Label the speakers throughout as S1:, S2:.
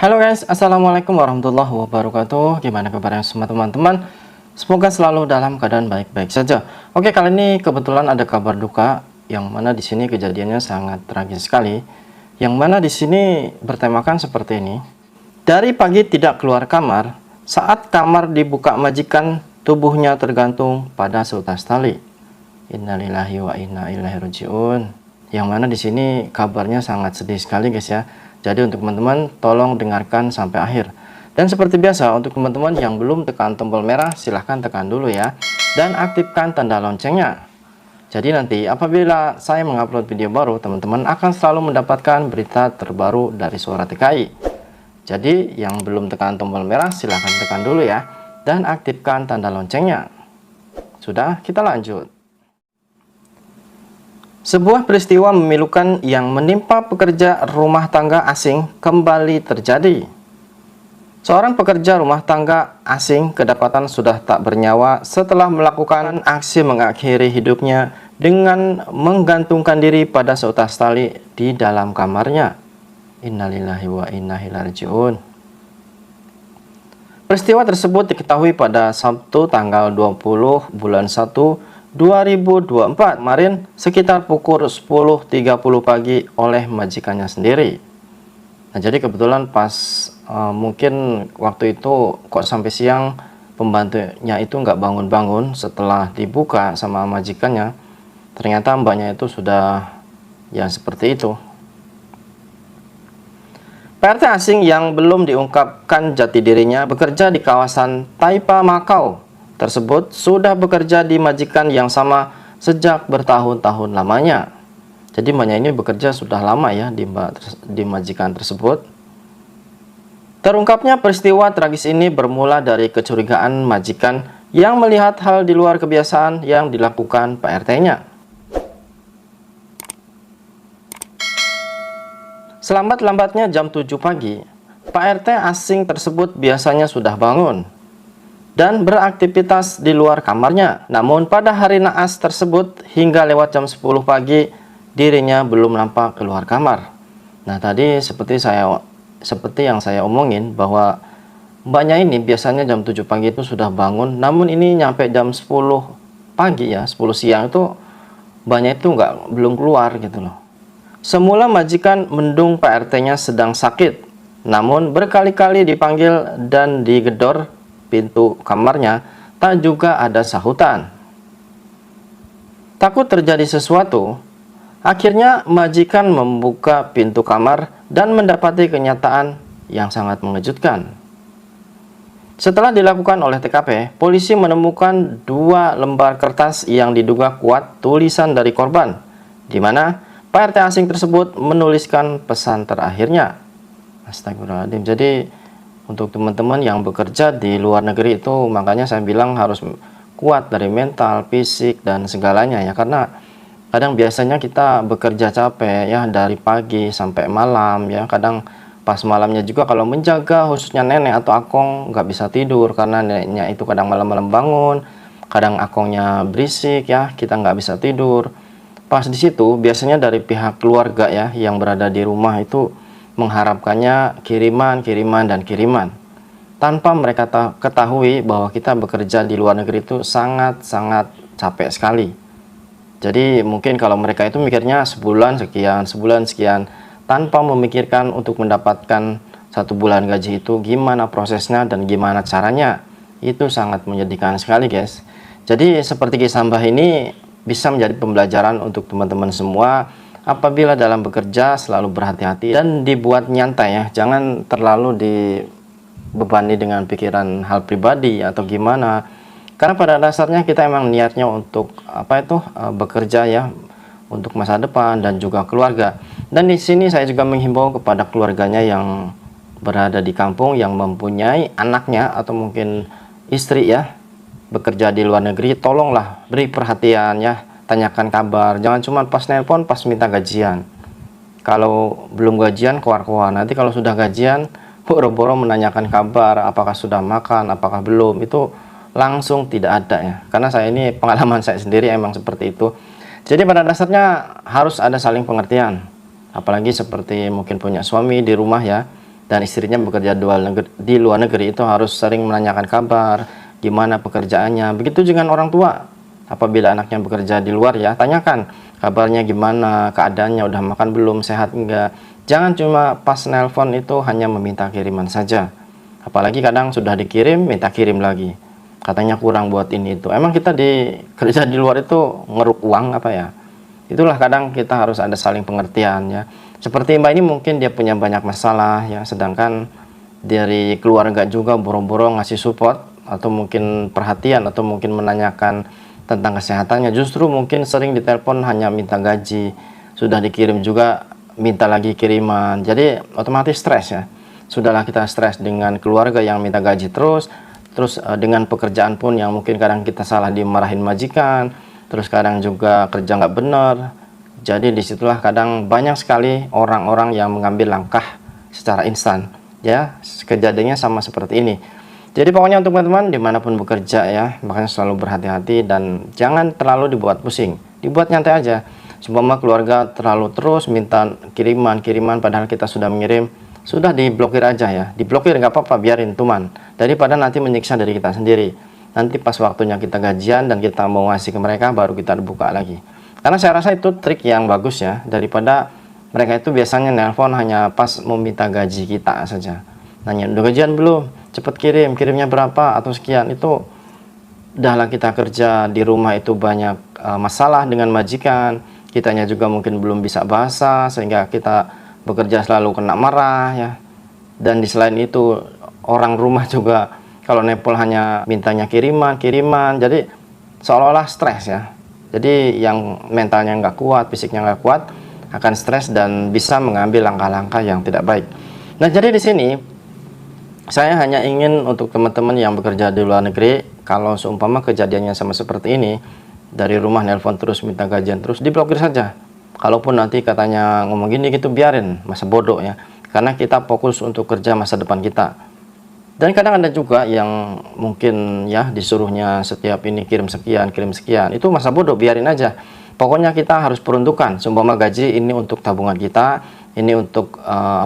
S1: Halo guys, assalamualaikum warahmatullahi wabarakatuh. Gimana kabarnya semua teman-teman? Semoga selalu dalam keadaan baik-baik saja. Oke, kali ini kebetulan ada kabar duka yang mana di sini kejadiannya sangat tragis sekali. Yang mana di sini bertemakan seperti ini. Dari pagi tidak keluar kamar, saat kamar dibuka majikan, tubuhnya tergantung pada seutas tali. Innalillahi wa inna ilaihi rajiun. Yang mana di sini kabarnya sangat sedih sekali guys ya. Jadi untuk teman-teman tolong dengarkan sampai akhir. Dan seperti biasa untuk teman-teman yang belum tekan tombol merah silahkan tekan dulu ya. Dan aktifkan tanda loncengnya. Jadi nanti apabila saya mengupload video baru, teman-teman akan selalu mendapatkan berita terbaru dari Suara TKI. Jadi yang belum tekan tombol merah silahkan tekan dulu ya. Dan aktifkan tanda loncengnya. Sudah, kita lanjut. Sebuah peristiwa memilukan yang menimpa pekerja rumah tangga asing kembali terjadi. Seorang pekerja rumah tangga asing kedapatan sudah tak bernyawa setelah melakukan aksi mengakhiri hidupnya dengan menggantungkan diri pada seutas tali di dalam kamarnya. Innalillahi wa inna ilaihi rajiun. Peristiwa tersebut diketahui pada Sabtu tanggal 20 bulan 1 2024 kemarin sekitar pukul 10.30 pagi oleh majikannya sendiri. Nah, jadi kebetulan pas mungkin waktu itu kok sampai siang pembantunya itu nggak bangun-bangun setelah dibuka sama majikannya. Ternyata mbaknya itu sudah ya seperti itu. PRT asing yang belum diungkapkan jati dirinya bekerja di kawasan Taipa, Makau tersebut sudah bekerja di majikan yang sama sejak bertahun-tahun lamanya. Jadi mbaknya ini bekerja sudah lama ya di majikan tersebut. Terungkapnya peristiwa tragis ini bermula dari kecurigaan majikan yang melihat hal di luar kebiasaan yang dilakukan PRT-nya. Selambat-lambatnya jam 7 pagi, PRT asing tersebut biasanya sudah bangun dan beraktivitas di luar kamarnya. Namun pada hari naas tersebut hingga lewat jam 10 pagi dirinya belum nampak keluar kamar. Nah, tadi seperti yang saya omongin bahwa mbaknya ini biasanya jam 7 pagi itu sudah bangun, namun ini nyampe jam 10 pagi ya, 10 siang itu mbaknya itu belum keluar gitu loh. Semula majikan mendung PRT-nya sedang sakit, namun berkali-kali dipanggil dan digedor pintu kamarnya, tak juga ada sahutan. Takut terjadi sesuatu, akhirnya majikan membuka pintu kamar dan mendapati kenyataan yang sangat mengejutkan. Setelah dilakukan oleh TKP, polisi menemukan 2 lembar kertas yang diduga kuat tulisan dari korban, di mana PRT asing tersebut menuliskan pesan terakhirnya. Astagfirullahaladzim. Jadi untuk teman-teman yang bekerja di luar negeri itu makanya saya bilang harus kuat dari mental, fisik, dan segalanya ya. Karena kadang biasanya kita bekerja capek ya dari pagi sampai malam ya. Kadang pas malamnya juga kalau menjaga khususnya nenek atau akong nggak bisa tidur karena neneknya itu kadang malam-malam bangun. Kadang akongnya berisik ya, kita nggak bisa tidur. Pas di situ biasanya dari pihak keluarga ya yang berada di rumah itu mengharapkannya kiriman dan kiriman tanpa mereka ketahui bahwa kita bekerja di luar negeri itu sangat-sangat capek sekali. Jadi mungkin kalau mereka itu mikirnya sebulan sekian tanpa memikirkan untuk mendapatkan 1 bulan gaji itu gimana prosesnya dan gimana caranya, itu sangat menyedihkan sekali guys. Jadi seperti kisah mbah ini bisa menjadi pembelajaran untuk teman-teman semua. Apabila dalam bekerja selalu berhati-hati dan dibuat nyantai ya, jangan terlalu dibebani dengan pikiran hal pribadi atau gimana. Karena pada dasarnya kita emang niatnya untuk bekerja ya, untuk masa depan dan juga keluarga. Dan di sini saya juga menghimbau kepada keluarganya yang berada di kampung yang mempunyai anaknya atau mungkin istri ya bekerja di luar negeri, tolonglah beri perhatian ya. Tanyakan kabar, jangan cuma pas nelpon pas minta gajian. Kalau belum gajian keluar-keluar, nanti kalau sudah gajian boro-boro menanyakan kabar, apakah sudah makan, apakah belum, itu langsung tidak ada ya. Karena saya ini pengalaman saya sendiri emang seperti itu. Jadi pada dasarnya harus ada saling pengertian. Apalagi seperti mungkin punya suami di rumah ya, dan istrinya bekerja di luar negeri itu harus sering menanyakan kabar, gimana pekerjaannya. Begitu dengan orang tua, apabila anaknya bekerja di luar ya, tanyakan kabarnya gimana, keadaannya udah makan belum, sehat enggak. Jangan cuma pas nelpon itu hanya meminta kiriman saja. Apalagi kadang sudah dikirim, minta kirim lagi. Katanya kurang buat ini itu. Emang kita kerja di luar itu ngeruk uang apa ya? Itulah kadang kita harus ada saling pengertian ya. Seperti Mbak ini mungkin dia punya banyak masalah ya, sedangkan dari keluarga juga boro-boro ngasih support atau mungkin perhatian atau mungkin menanyakan tentang kesehatannya. Justru mungkin sering ditelepon hanya minta gaji, sudah dikirim juga minta lagi kiriman. Jadi otomatis stres ya. Sudahlah kita stres dengan keluarga yang minta gaji terus dengan pekerjaan pun yang mungkin kadang kita salah dimarahin majikan, terus kadang juga kerja nggak benar. Jadi disitulah kadang banyak sekali orang-orang yang mengambil langkah secara instan ya. Kejadiannya sama seperti ini. Jadi pokoknya untuk teman-teman dimanapun bekerja ya, makanya selalu berhati-hati dan jangan terlalu dibuat pusing, dibuat nyantai aja. Seumpama keluarga terlalu terus minta kiriman padahal kita sudah mengirim, sudah diblokir aja ya. Diblokir nggak apa-apa, biarin tuman, daripada nanti menyiksa diri kita sendiri. Nanti pas waktunya kita gajian dan kita mau ngasih ke mereka, baru kita buka lagi. Karena saya rasa itu trik yang bagus ya, daripada mereka itu biasanya nelpon hanya pas mau minta gaji kita saja. Nanya, udah gajian belum? Cepet kirimnya berapa atau sekian. Itu udahlah, kita kerja di rumah itu banyak masalah dengan majikan. Kitanya juga mungkin belum bisa bahasa, sehingga kita bekerja selalu kena marah ya. Dan di selain itu orang rumah juga kalau nepal hanya mintanya kiriman, jadi seolah-olah stres ya. Jadi yang mentalnya nggak kuat, fisiknya nggak kuat, akan stres dan bisa mengambil langkah-langkah yang tidak baik. Nah, jadi di sini saya hanya ingin untuk teman-teman yang bekerja di luar negeri, kalau seumpama kejadiannya sama seperti ini, dari rumah nelpon terus minta gajian terus, diblokir saja. Kalaupun nanti katanya ngomong gini gitu, biarin, masa bodoh ya. Karena kita fokus untuk kerja masa depan kita. Dan kadang ada juga yang mungkin ya disuruhnya setiap ini kirim sekian, itu masa bodoh, biarin aja. Pokoknya kita harus peruntukan, seumpama gaji ini untuk tabungan kita, ini untuk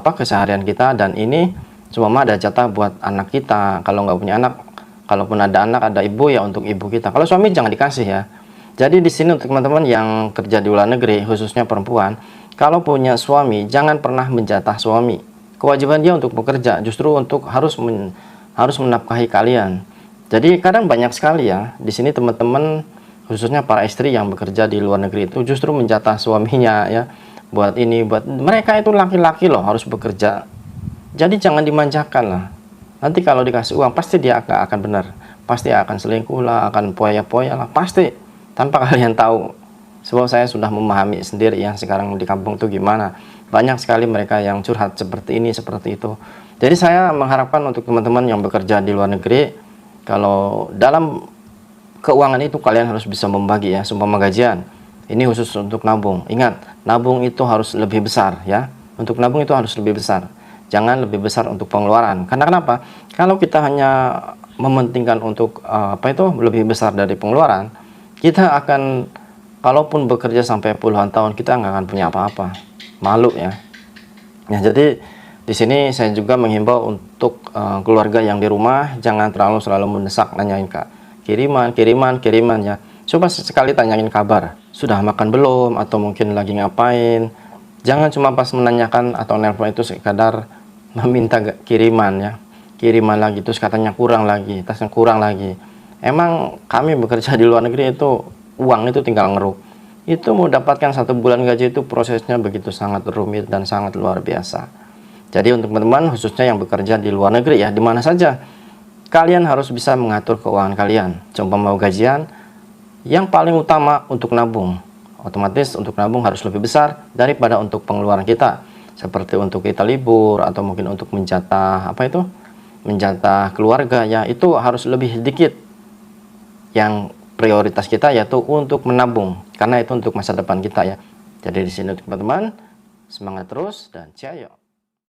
S1: keseharian kita, dan ini seumpama ada jatah buat anak kita. Kalau nggak punya anak, kalaupun ada anak, ada ibu ya untuk ibu kita. Kalau suami jangan dikasih ya. Jadi di sini untuk teman-teman yang kerja di luar negeri, khususnya perempuan, kalau punya suami jangan pernah menjatah suami. Kewajiban dia untuk bekerja, justru untuk harus menafkahi kalian. Jadi kadang banyak sekali ya di sini teman-teman, khususnya para istri yang bekerja di luar negeri itu justru menjatah suaminya ya, buat ini, buat mereka itu laki-laki loh harus bekerja. Jadi jangan dimanjakan lah. Nanti kalau dikasih uang pasti dia akan benar, pasti akan selingkuh lah, akan poya-poya lah, pasti tanpa kalian tahu. Sebab saya sudah memahami sendiri ya sekarang di kampung tuh gimana. Banyak sekali mereka yang curhat seperti ini, seperti itu. Jadi saya mengharapkan untuk teman-teman yang bekerja di luar negeri, kalau dalam keuangan itu kalian harus bisa membagi ya, seumpama gajian. Ini khusus untuk nabung. Ingat, nabung itu harus lebih besar ya. Untuk nabung itu harus lebih besar. Jangan lebih besar untuk pengeluaran. Karena kenapa? Kalau kita hanya mementingkan untuk lebih besar dari pengeluaran, kita akan, kalaupun bekerja sampai puluhan tahun, kita nggak akan punya apa-apa. Malu ya. Ya, jadi di sini saya juga menghimbau untuk keluarga yang di rumah, jangan selalu mendesak nanyain kiriman ya. Coba sekali tanyain kabar, sudah makan belum atau mungkin lagi ngapain. Jangan cuma pas menanyakan atau nelpon itu sekadar meminta kiriman ya. Kiriman lagi terus katanya kurang lagi, tasnya kurang lagi. Emang kami bekerja di luar negeri itu uang itu tinggal ngeruk. Itu mau dapatkan 1 bulan gaji itu prosesnya begitu sangat rumit dan sangat luar biasa. Jadi untuk teman-teman khususnya yang bekerja di luar negeri ya, di mana saja, kalian harus bisa mengatur keuangan kalian. Coba mau gajian, yang paling utama untuk nabung. Otomatis untuk nabung harus lebih besar daripada untuk pengeluaran kita. Seperti untuk kita libur atau mungkin untuk menjatah menjatah keluarga ya, itu harus lebih sedikit. Yang prioritas kita yaitu untuk menabung, karena itu untuk masa depan kita ya. Jadi di sini untuk teman-teman, semangat terus dan ciao.